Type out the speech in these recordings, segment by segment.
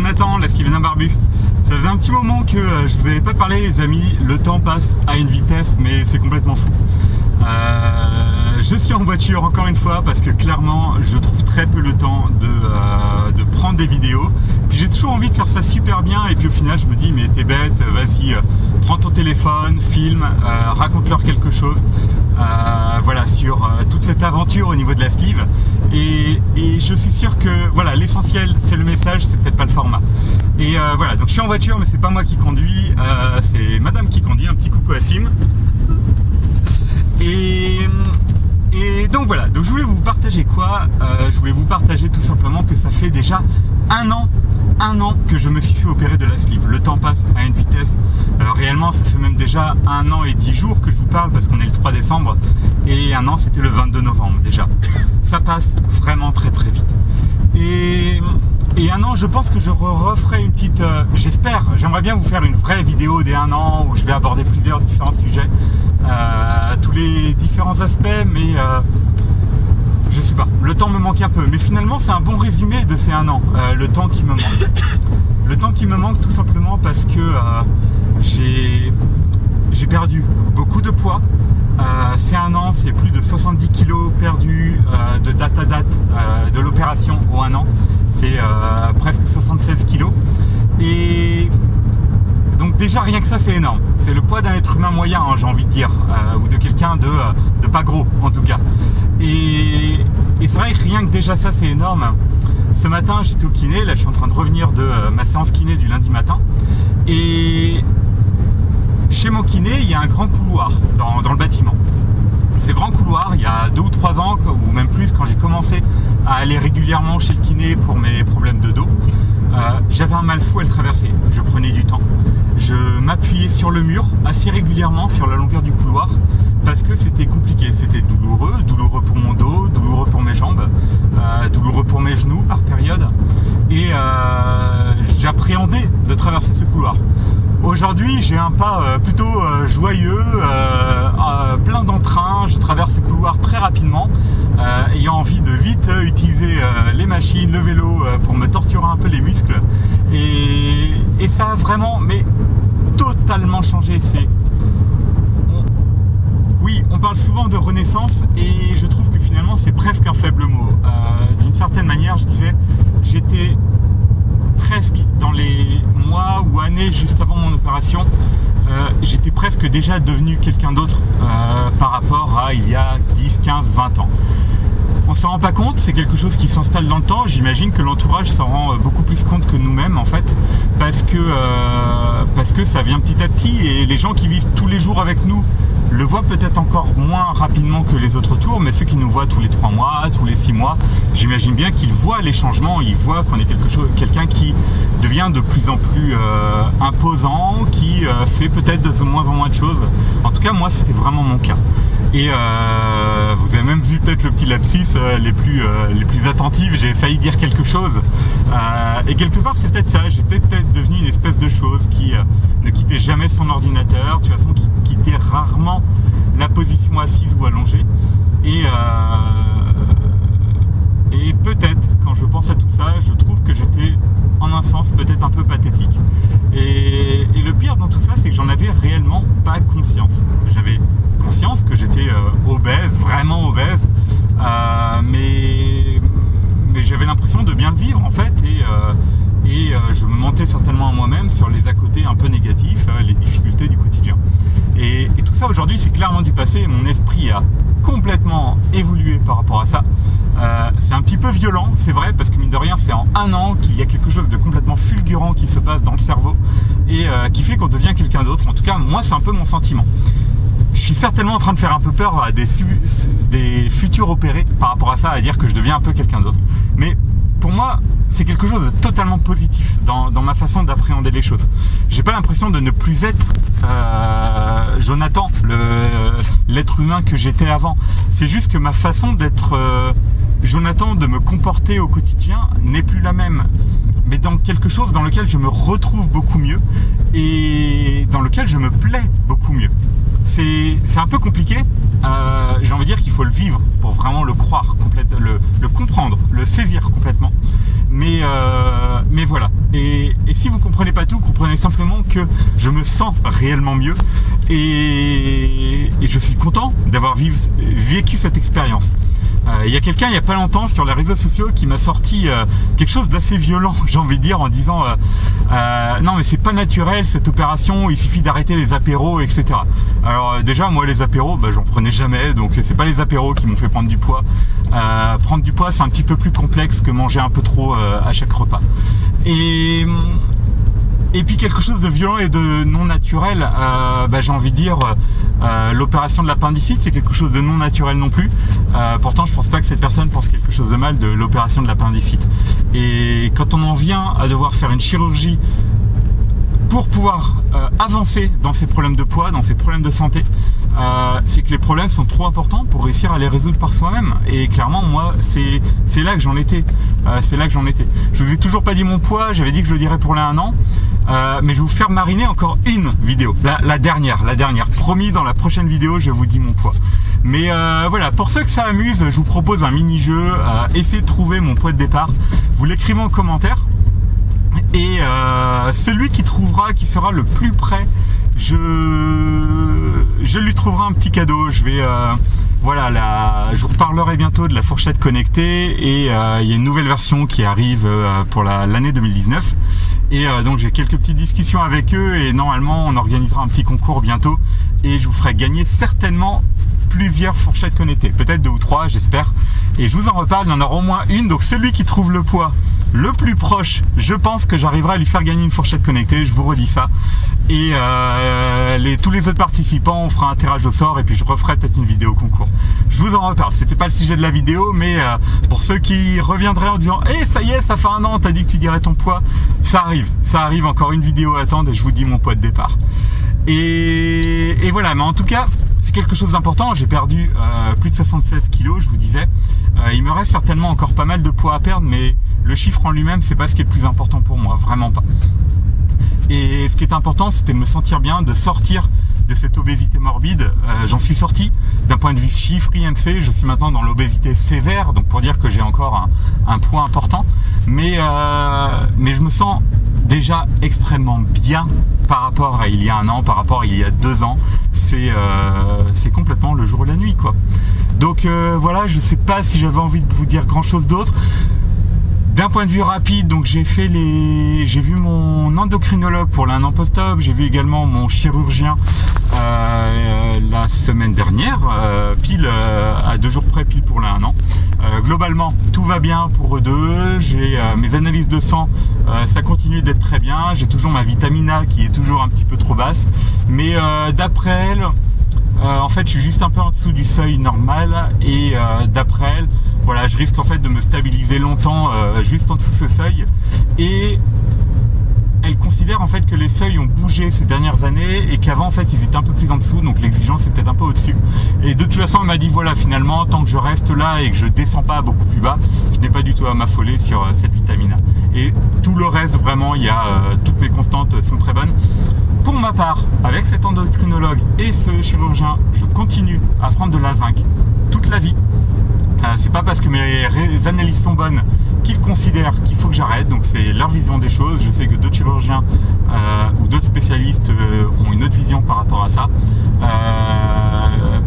Jonathan, la Steven Barbu. Ça faisait un petit moment que je vous avais pas parlé les amis, le temps passe à une vitesse mais c'est complètement fou. Je suis en voiture encore une fois parce que clairement je trouve très peu le temps de prendre des vidéos. Puis j'ai toujours envie de faire ça super bien et puis au final je me dis mais t'es bête, vas-y prends ton téléphone, filme, raconte-leur quelque chose. Voilà, sur toute cette aventure au niveau de la sleeve et je suis sûr que voilà, l'essentiel c'est le message, c'est peut-être pas le format. Et voilà, donc je suis en voiture mais c'est pas moi qui conduis, c'est madame qui conduit. Un petit coucou à Sim. Et donc voilà, donc je voulais vous partager quoi, je voulais vous partager tout simplement que ça fait déjà un an que je me suis fait opérer de la sleeve. Le temps passe à une vitesse. Réellement ça fait même déjà 1 an et 10 jours que je vous parle parce qu'on est le 3 décembre et un an c'était le 22 novembre déjà. Ça passe vraiment très très vite. Et 1 an, je pense que je referai une petite, j'aimerais bien vous faire une vraie vidéo des 1 an où je vais aborder plusieurs différents sujets, tous les différents aspects, mais je sais pas, le temps me manque un peu. Mais finalement, c'est un bon résumé de ces 1 an, le temps qui me manque. Le temps qui me manque tout simplement parce que j'ai perdu beaucoup de poids. C'est 1 an, c'est plus de 70 kilos perdus de date à date de l'opération au 1 an. C'est presque 76 kilos. Et donc déjà rien que ça c'est énorme. C'est le poids d'un être humain moyen, hein, j'ai envie de dire, ou de quelqu'un de pas gros en tout cas. Et c'est vrai que rien que déjà ça c'est énorme. Ce matin j'étais au kiné, là je suis en train de revenir de ma séance kiné du lundi matin. Et chez mon kiné, il y a un grand couloir dans le bâtiment. Ce grand couloir, il y a 2 ou 3 ans, ou même plus, quand j'ai commencé à aller régulièrement chez le kiné pour mes problèmes de dos, j'avais un mal fou à le traverser. Je prenais du temps. Je m'appuyais sur le mur assez régulièrement sur la longueur du couloir parce que c'était compliqué. C'était douloureux pour mon dos, douloureux pour mes jambes, douloureux pour mes genoux par période. Et j'appréhendais de traverser ce couloir. Aujourd'hui, j'ai un pas plutôt joyeux, plein d'entrain. Je traverse ce couloir très rapidement, ayant envie de vite utiliser les machines, le vélo pour me torturer un peu les muscles. Et ça a vraiment, mais totalement changé. Oui, on parle souvent de renaissance et je trouve que finalement c'est presque un faible mot. D'une certaine manière, je disais, j'étais presque dans les mois ou années juste avant mon opération, j'étais presque déjà devenu quelqu'un d'autre par rapport à il y a 10, 15, 20 ans. On s'en rend pas compte, c'est quelque chose qui s'installe dans le temps. J'imagine que l'entourage s'en rend beaucoup plus compte que nous-mêmes en fait, parce que ça vient petit à petit et les gens qui vivent tous les jours avec nous le voient peut-être encore moins rapidement que les autres tours, mais ceux qui nous voient tous les 3 mois, tous les 6 mois, j'imagine bien qu'ils voient les changements, ils voient qu'on est quelqu'un qui devient de plus en plus imposant, qui fait peut-être de moins en moins de choses. En tout cas, moi, c'était vraiment mon cas. Et vous avez même vu peut-être le petit lapsus les plus attentifs, j'ai failli dire quelque chose. Et quelque part, c'est peut-être ça, j'étais peut-être devenu une espèce de chose qui ne quittait jamais son ordinateur, de toute façon qui quittait rarement la position assise ou allongée. Et peut-être, quand je pense à tout ça, je trouve que j'étais, en un sens, peut-être un peu pathétique. Et le pire dans tout ça, c'est que j'en avais réellement pas conscience. J'avais conscience que j'étais obèse, vraiment obèse, mais j'avais l'impression de bien le vivre en fait, et je me mentais certainement à moi-même sur les à-côtés un peu négatifs, les difficultés du quotidien. Et tout ça aujourd'hui c'est clairement du passé, mon esprit a complètement évolué par rapport à ça. C'est un petit peu violent, c'est vrai, parce que mine de rien c'est en 1 an qu'il y a quelque chose de complètement fulgurant qui se passe dans le cerveau et qui fait qu'on devient quelqu'un d'autre. En tout cas moi c'est un peu mon sentiment. Je suis certainement en train de faire un peu peur à des futurs opérés par rapport à ça, à dire que je deviens un peu quelqu'un d'autre. Mais pour moi, c'est quelque chose de totalement positif dans ma façon d'appréhender les choses. J'ai pas l'impression de ne plus être Jonathan, l'être humain que j'étais avant. C'est juste que ma façon d'être Jonathan, de me comporter au quotidien, n'est plus la même. Mais dans quelque chose dans lequel je me retrouve beaucoup mieux et dans lequel je me plais beaucoup mieux. C'est un peu compliqué, j'ai envie de dire qu'il faut le vivre pour vraiment le croire, le comprendre, le saisir complètement. Mais mais voilà. Et si vous comprenez pas tout, comprenez simplement que je me sens réellement mieux et je suis content d'avoir vécu cette expérience. Il y a quelqu'un il n'y a pas longtemps sur les réseaux sociaux qui m'a sorti quelque chose d'assez violent, j'ai envie de dire, en disant non mais c'est pas naturel cette opération, il suffit d'arrêter les apéros, etc. Alors déjà moi les apéros, j'en prenais jamais, donc c'est pas les apéros qui m'ont fait prendre du poids. Prendre du poids c'est un petit peu plus complexe que manger un peu trop à chaque repas. Et puis quelque chose de violent et de non naturel, j'ai envie de dire l'opération de l'appendicite, c'est quelque chose de non naturel non plus. Pourtant je pense pas que cette personne pense quelque chose de mal de l'opération de l'appendicite. Et quand on en vient à devoir faire une chirurgie pour pouvoir avancer dans ces problèmes de poids, dans ces problèmes de santé, c'est que les problèmes sont trop importants pour réussir à les résoudre par soi-même. Et clairement, moi, c'est là que j'en étais. Je vous ai toujours pas dit mon poids, j'avais dit que je le dirais pour les 1 an. Mais je vais vous faire mariner encore une vidéo, la dernière. Promis, dans la prochaine vidéo, je vous dis mon poids. Mais voilà, pour ceux que ça amuse, je vous propose un mini-jeu. Essayez de trouver mon poids de départ. Vous l'écrivez en commentaire. Et celui qui sera le plus près, je lui trouverai un petit cadeau. Je vous reparlerai bientôt de la fourchette connectée et il y a une nouvelle version qui arrive pour l'année 2019. Et donc j'ai quelques petites discussions avec eux et normalement on organisera un petit concours bientôt et je vous ferai gagner certainement plusieurs fourchettes connectées, peut-être 2 ou 3 j'espère, et je vous en reparle, il y en aura au moins une, donc celui qui trouve le poids le plus proche, je pense que j'arriverai à lui faire gagner une fourchette connectée, je vous redis ça, et tous les autres participants, on fera un tirage au sort et puis je referai peut-être une vidéo concours. Je vous en reparle, c'était pas le sujet de la vidéo, mais pour ceux qui reviendraient en disant ça y est, ça fait 1 an, t'as dit que tu dirais ton poids, ça arrive, encore une vidéo à attendre et je vous dis mon poids de départ. Et voilà, mais en tout cas, c'est quelque chose d'important. J'ai perdu plus de 76 kilos, je vous disais. Il me reste certainement encore pas mal de poids à perdre, mais le chiffre en lui-même, c'est pas ce qui est le plus important pour moi, vraiment pas. Et ce qui est important, c'était de me sentir bien, de sortir de cette obésité morbide. J'en suis sorti. D'un point de vue chiffre IMC, je suis maintenant dans l'obésité sévère, donc pour dire que j'ai encore un poids important. Mais je me sens déjà extrêmement bien par rapport à il y a 1 an, par rapport à il y a 2 ans. C'est complètement le jour et la nuit, quoi. Donc voilà, je sais pas si j'avais envie de vous dire grand chose d'autre. D'un point de vue rapide, donc j'ai vu mon endocrinologue pour l'1 an post-op, j'ai vu également mon chirurgien la semaine dernière, pile à 2 jours près, pile pour le 1 an. Globalement, tout va bien pour eux deux. J'ai mes analyses de sang, ça continue d'être très bien. J'ai toujours ma vitamine A qui est toujours un petit peu trop basse, mais d'après elle, en fait, je suis juste un peu en dessous du seuil normal et d'après elle, voilà, je risque en fait de me stabiliser longtemps juste en dessous de ce seuil. Et elle considère en fait que les seuils ont bougé ces dernières années et qu'avant en fait ils étaient un peu plus en dessous, donc l'exigence est peut-être un peu au-dessus. Et de toute façon elle m'a dit voilà, finalement tant que je reste là et que je descends pas beaucoup plus bas, je n'ai pas du tout à m'affoler sur cette vitamine A. Et tout le reste vraiment, il y a toutes mes constantes sont très bonnes. Pour ma part, avec cet endocrinologue et ce chirurgien, je continue à prendre de la zinc toute la vie. C'est pas parce que mes analyses sont bonnes qu'ils considèrent qu'il faut que j'arrête, donc c'est leur vision des choses. Je sais que d'autres chirurgiens ou d'autres spécialistes ont une autre vision par rapport à ça.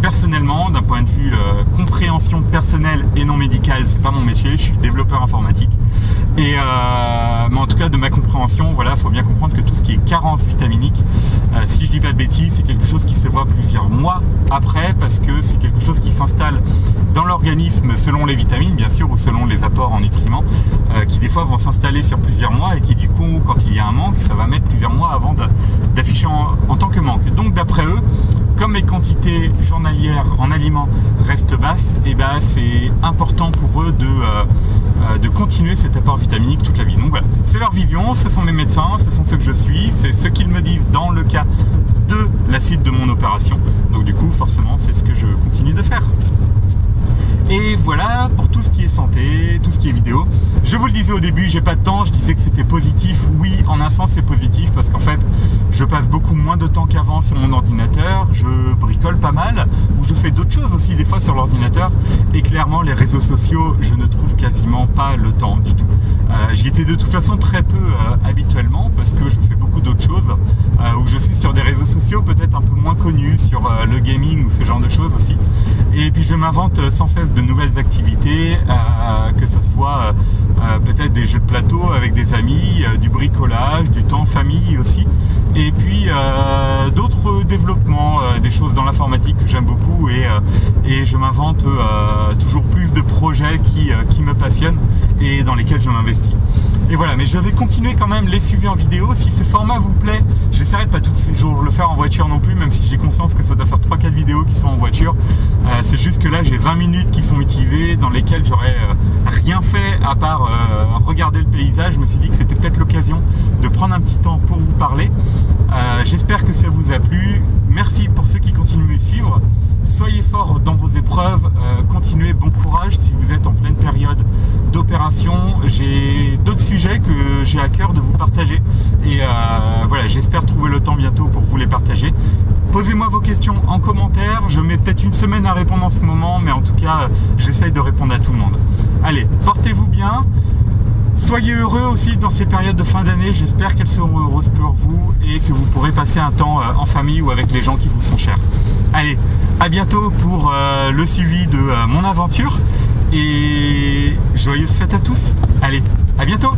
Personnellement, d'un point de vue compréhension personnelle et non médicale, c'est pas mon métier, je suis développeur informatique. Et mais en tout cas de ma compréhension, voilà, faut bien comprendre que tout ce qui est carence vitaminique, si je dis pas de bêtises, c'est quelque chose qui se voit plusieurs mois après, parce que c'est quelque chose qui s'installe dans l'organisme selon les vitamines bien sûr, ou selon les apports en nutriments, qui des fois vont s'installer sur plusieurs mois et qui du coup quand il y a un manque, ça va mettre plusieurs mois avant d'afficher en tant que manque. Donc d'après eux, comme mes quantités journalières en aliments restent basses, et ben c'est important pour eux de continuer cet apport vitaminique toute la vie. Donc voilà, c'est leur vision, ce sont mes médecins, ce sont ceux que je suis, c'est ce qu'ils me disent dans le cas de la suite de mon opération. Donc du coup, forcément, c'est ce que je continue de faire. Et voilà pour tout ce qui est santé, tout ce qui est vidéo. Je vous le disais au début, j'ai pas de temps, je disais que c'était positif. Oui, en un sens c'est positif parce qu'en fait je passe beaucoup moins de temps qu'avant sur mon ordinateur, je bricole pas mal, ou je fais d'autres choses aussi des fois sur l'ordinateur, et clairement les réseaux sociaux, je ne trouve quasiment pas le temps du tout. J'y j'étais de toute façon très peu habituellement parce que je fais beaucoup d'autres choses, où je suis sur des réseaux sociaux peut-être un peu moins connus, sur le gaming ou ce genre de choses aussi. Et puis je m'invente sans cesse de nouvelles activités, que ce soit peut-être des jeux de plateau avec des amis, du bricolage, du temps en famille aussi, et puis d'autres développements, des choses dans l'informatique que j'aime beaucoup, et je m'invente toujours plus de projets qui me passionnent et dans lesquels je m'investis. Et voilà, mais je vais continuer quand même les suivis en vidéo. Si ce format vous plaît, j'essaierai de pas toujours le faire en voiture non plus, même si j'ai conscience que ça doit faire 3-4 vidéos qui sont en voiture. C'est juste que là j'ai 20 minutes qui sont utilisées dans lesquelles j'aurais rien fait à part regarder le paysage. Je me suis dit que c'était peut-être l'occasion de prendre un petit temps pour vous parler. J'espère que ça vous a plu. Merci pour ceux qui continuent de me suivre. Soyez forts dans vos épreuves, continuez, bon courage si vous êtes en pleine période d'opération. J'ai d'autres sujets que j'ai à cœur de vous partager et voilà, j'espère trouver le temps bientôt pour vous les partager. Posez-moi vos questions en commentaire, je mets peut-être une semaine à répondre en ce moment, mais en tout cas j'essaye de répondre à tout le monde. Allez, portez-vous bien. Soyez heureux aussi dans ces périodes de fin d'année, j'espère qu'elles seront heureuses pour vous et que vous pourrez passer un temps en famille ou avec les gens qui vous sont chers. Allez, à bientôt pour le suivi de mon aventure et joyeuses fêtes à tous. Allez, à bientôt.